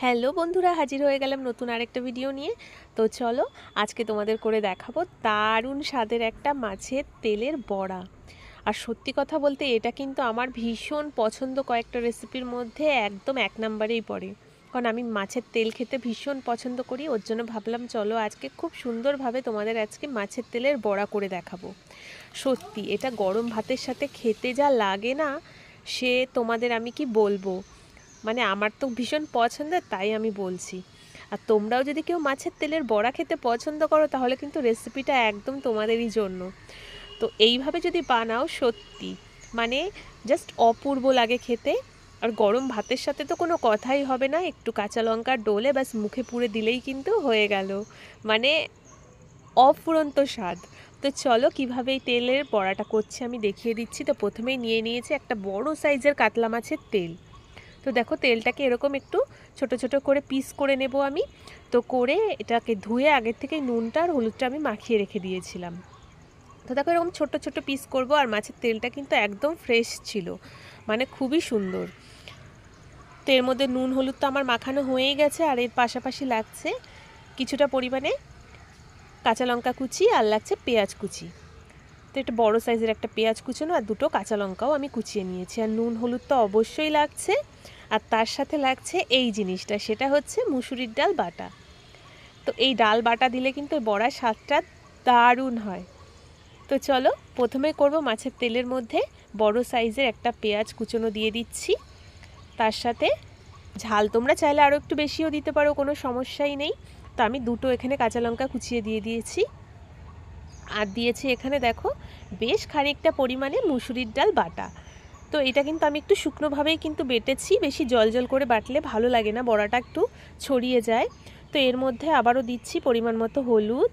Hello বন্ধুরা, হাজির হয়ে গেলাম নতুন আরেকটা ভিডিও নিয়ে। তো চলো আজকে তোমাদের করে দেখাবো দারুণ স্বাদের একটা মাছের তেলের বড়া। আর সত্যি কথা বলতে এটা কিন্তু আমার ভীষণ পছন্দ, কয়েকটা রেসিপির মধ্যে একদম এক নম্বরেই পড়ে। কারণ আমি মাছের তেল খেতে ভীষণ পছন্দ করি, ওর জন্য ভাবলাম চলো আজকে খুব সুন্দরভাবে তোমাদের আজকে মাছের তেলের বড়া করে দেখাবো। সত্যি এটা গরম ভাতের সাথে খেতে যা লাগে না, সে তোমাদের আমি কি বলবো। মানে আমার তো ভীষণ পছন্দের, তাই আমি বলছি। আর তোমরাও যদি কেউ মাছের তেলের বড়া খেতে পছন্দ করো তাহলে কিন্তু রেসিপিটা একদম তোমাদেরই জন্য। তো এইভাবে যদি বানাও সত্যি মানে জাস্ট অপূর্ব লাগে খেতে। আর গরম ভাতের সাথে তো কোনো কথাই হবে না, একটু কাঁচা লঙ্কা ডলে ব্যাস মুখে পুরে দিলেই কিন্তু হয়ে গেল, মানে অফুরন্ত স্বাদ। তো চলো কিভাবে এই তেলের বড়াটা করছি আমি দেখিয়ে দিচ্ছি। তো প্রথমেই নিয়ে নিয়েছি একটা বড় সাইজের কাতলা মাছের তেল। তো দেখো তেলটাকে এরকম একটু ছোট ছোট করে পিস করে নেব আমি। তো করে এটাকে ধুয়ে আগের থেকেই নুনটা আর হলুদটা আমি মাখিয়ে রেখে দিয়েছিলাম। তো দেখো এরকম ছোট ছোট পিস করব। আর মাছের তেলটা কিন্তু একদম ফ্রেশ ছিল, মানে খুবই সুন্দর। তো এর মধ্যে নুন হলুদ তো আমার মাখানো হয়েই গেছে, আর এর পাশাপাশি লাগছে কিছুটা পরিমাণে কাঁচা লঙ্কা কুচি আর লাগছে পেঁয়াজ কুচি। তো এটা বড় সাইজের একটা পেঁয়াজ কুচোনো আর দুটো কাঁচা লঙ্কাও আমি কুচিয়ে নিয়েছি। আর নুন হলুদ তো অবশ্যই লাগছে। আর তার সাথে লাগছে এই জিনিসটা, সেটা হচ্ছে মুসুরির ডাল বাটা। তো এই ডাল বাটা দিলে কিন্তু বড়ার স্বাদটা দারুণ হয়। তো চলো প্রথমে করব মাছের তেলের মধ্যে বড় সাইজের একটা পেঁয়াজ কুচোনো দিয়ে দিচ্ছি। তার সাথে ঝাল তোমরা চাইলে আরও একটু বেশিও দিতে পারো, কোনো সমস্যাই নেই। তো আমি দুটো এখানে কাঁচা লঙ্কা কুচিয়ে দিয়ে দিয়েছি। আর দিয়েছি এখানে দেখো বেশ খানিকটা পরিমাণে মুসুরির ডাল বাটা। তো এটা কিন্তু আমি একটু শুকনোভাবেই কিন্তু বেটেছি, বেশি জল জল করে বাটলে ভালো লাগে না, বড়াটা একটু ছড়িয়ে যায়। তো এর মধ্যে আবারও দিচ্ছি পরিমাণ মতো হলুদ,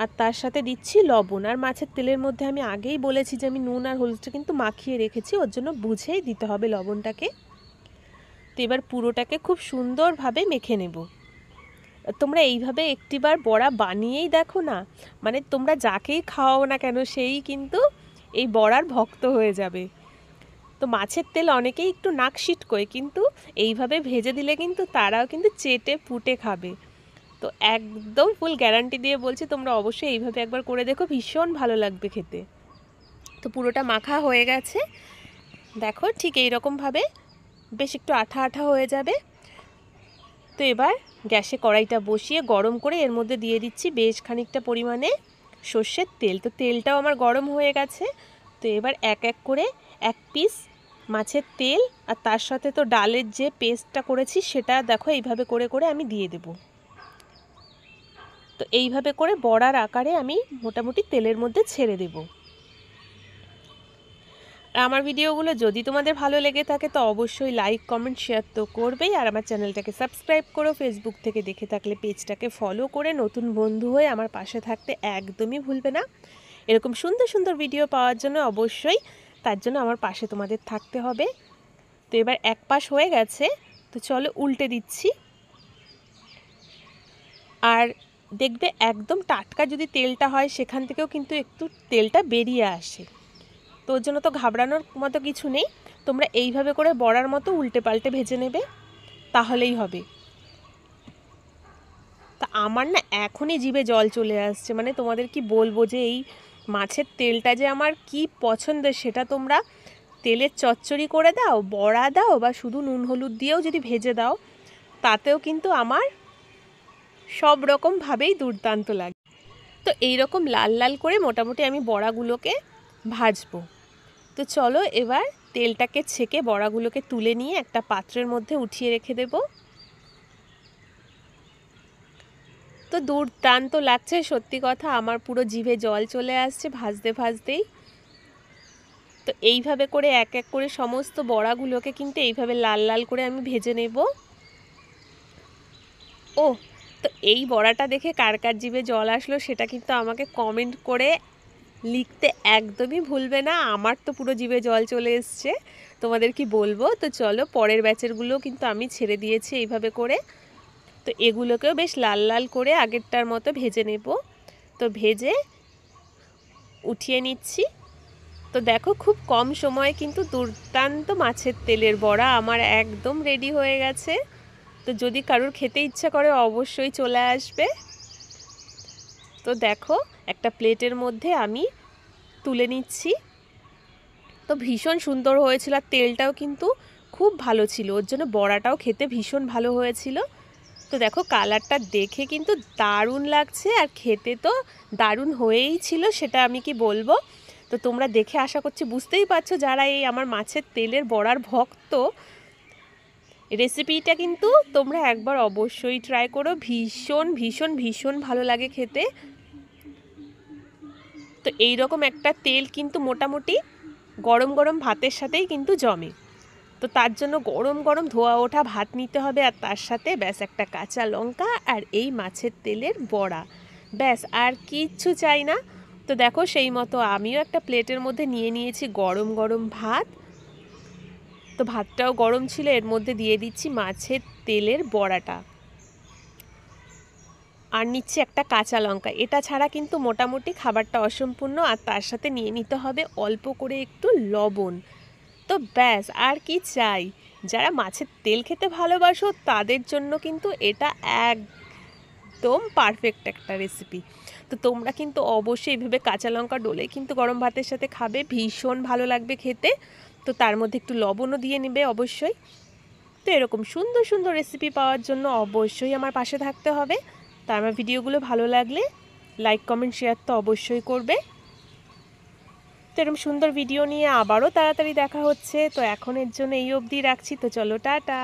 আর তার সাথে দিচ্ছি লবণ। আর মাছের তেলের মধ্যে আমি আগেই বলেছি যে আমি নুন আর হলুদটা কিন্তু মাখিয়ে রেখেছি, ওর জন্য বুঝেই দিতে হবে লবণটাকে। তো এবার পুরোটাকে খুব সুন্দরভাবে মেখে নেব। তোমরা এইভাবে একটিবার বড়া বানিয়েই দেখো না, মানে তোমরা যাকেই খাওয়াও না কেন সেই কিন্তু এই বড়ার ভক্ত হয়ে যাবে। তো মাছের তেল অনেকেই একটু নাক সিটকোয়, কিন্তু এইভাবে ভেজে দিলে কিন্তু তারাও কিন্তু চেটে পুটে খাবে। তো একদম ফুল গ্যারান্টি দিয়ে বলছি তোমরা অবশ্যই এইভাবে একবার করে দেখো, ভীষণ ভালো লাগবে খেতে। তো পুরোটা মাখা হয়ে গেছে, দেখো ঠিক এইরকমভাবে বেশ একটু আঠা আঠা হয়ে যাবে। তো এবার গ্যাসে কড়াইটা বসিয়ে গরম করে এর মধ্যে দিয়ে দিচ্ছি বেশ খানিকটা পরিমাণে সর্ষের তেল। তো তেলটাও আমার গরম হয়ে গেছে। তো এবার এক এক করে এক পিস মাছের তেল আর তার সাথে তো ডালের যে পেস্টটা করেছি সেটা দেখো এইভাবে করে করে আমি দিয়ে দেব। তো এইভাবে করে বড়ার আকারে আমি মোটামুটি তেলের মধ্যে ছেড়ে দেব। আর আমার ভিডিওগুলো যদি তোমাদের ভালো লেগে থাকে তো অবশ্যই লাইক কমেন্ট শেয়ার তো করবেই। আর আমার চ্যানেলটাকে সাবস্ক্রাইব করো, ফেসবুক থেকে দেখে থাকলে পেজটাকে ফলো করে নতুন বন্ধু হয়ে আমার পাশে থাকতে একদমই ভুলবে না। এরকম সুন্দর সুন্দর ভিডিও পাওয়ার জন্য অবশ্যই তার জন্য আমার পাশে তোমাদের থাকতে হবে। তো এবার এক পাশ হয়ে গেছে, তো চলো উল্টে দিচ্ছি। আর দেখবে একদম টাটকা যদি তেলটা হয় সেখান থেকেও কিন্তু একটু তেলটা বেরিয়ে আসে। তো ওর জন্য তো ঘাবড়ানোর মতো কিছু নেই, তোমরা এইভাবে করে বড়ার মতো উল্টে পাল্টে ভেজে নেবে, তাহলেই হবে। তা আমার না এখনই জিভে জল চলে আসছে, মানে তোমাদের কি বলবো যে এই মাছের তেলটা যে আমার কি পছন্দের, সেটা তোমরা তেলের চচ্চড়ি করে দাও, বড়া দাও, বা শুধু নুন হলুদ দিয়েও যদি ভেজে দাও, তাতেও কিন্তু আমার সব রকমভাবেই দুর্দান্ত লাগে। তো এইরকম লাল লাল করে মোটামুটি আমি বড়াগুলোকে ভাজবো। তো চলো এবার তেলটাকে ছেঁকে বড়াগুলোকে তুলে নিয়ে একটা পাত্রের মধ্যে উঠিয়ে রেখে দেব। তো দুর্দান্ত লাগছে সত্যি কথা, আমার পুরো জিভে জল চলে আসছে ভাজতে ভাজতেই। তো এইভাবে করে এক এক করে সমস্ত বড়াগুলোকে কিন্তু এইভাবে লাল লাল করে আমি ভেজে নেব। ও, তো এই বড়াটা দেখে কার কার জিভে জল আসলো সেটা কিন্তু আমাকে কমেন্ট করে লিখতে একদমই ভুলবে না। আমার তো পুরো জিভে জল চলে এসছে, তোমাদের কি বলবো। তো চলো পরের ব্যাচেরগুলো কিন্তু আমি ছেড়ে দিয়েছি এইভাবে করে। তো এগুলোকেও বেশ লাল লাল করে আগেরটার মতো ভেজে নেব। তো ভেজে উঠিয়ে নিচ্ছি। তো দেখো খুব কম সময়ে কিন্তু দুর্দান্ত মাছের তেলের বড়া আমার একদম রেডি হয়ে গেছে। তো যদি কারোর খেতে ইচ্ছা করে অবশ্যই চলে আসবে। তো দেখো একটা প্লেটের মধ্যে আমি তুলে নিচ্ছি। তো ভীষণ সুন্দর হয়েছিল, আর তেলটাও কিন্তু খুব ভালো ছিল, ওর জন্য বড়াটাও খেতে ভীষণ ভালো হয়েছিল। তো দেখো কালারটা দেখে কিন্তু দারুণ লাগছে, আর খেতে তো দারুণ হয়েই ছিল, সেটা আমি কি বলবো। তো তোমরা দেখে আশা করছি বুঝতেই পারছো, যারা এই আমার মাছের তেলের বড়ার ভক্ত, রেসিপিটা কিন্তু তোমরা একবার অবশ্যই ট্রাই করো। ভীষণ ভীষণ ভীষণ ভালো লাগে খেতে। তো এই রকম একটা তেল কিন্তু মোটামুটি গরম গরম ভাতের সাথেই কিন্তু জমে। তো তার জন্য গরম গরম ধোয়া ওঠা ভাত নিতে হবে, আর তার সাথে ব্যাস একটা কাঁচা লঙ্কা আর এই মাছের তেলের বড়া, ব্যাস আর কিচ্ছু চাই না। তো দেখো সেই মতো আমিও একটা প্লেটের মধ্যে নিয়ে নিয়েছি গরম গরম ভাত। তো ভাতটাও গরম ছিল, এর মধ্যে দিয়ে দিচ্ছি মাছের তেলের বড়াটা, আর নিচ্ছি একটা কাঁচা লঙ্কা। এটা ছাড়া কিন্তু মোটামুটি খাবারটা অসম্পূর্ণ। আর তার সাথে নিয়ে নিতে হবে অল্প করে একটু লবণ। তো ব্যাস আর কি চাই। যারা মাছের তেল খেতে ভালোবাসো তাদের জন্য কিন্তু এটা একদম পারফেক্ট একটা রেসিপি। তো তোমরা কিন্তু অবশ্যই এইভাবে কাঁচা লঙ্কা ডলে কিন্তু গরম ভাতের সাথে খাবে, ভীষণ ভালো লাগবে খেতে। তো তার মধ্যে একটু লবণও দিয়ে নেবে অবশ্যই। তো এরকম সুন্দর সুন্দর রেসিপি পাওয়ার জন্য অবশ্যই আমার পাশে থাকতে হবে। তো আমার ভিডিওগুলো ভালো লাগলে লাইক কমেন্ট শেয়ার তো অবশ্যই করবে। তো এরকম সুন্দর ভিডিও নিয়ে আবারও তাড়াতাড়ি দেখা হচ্ছে। তো এখনের জন্য এই অবধি রাখছি। তো চলো টাটা।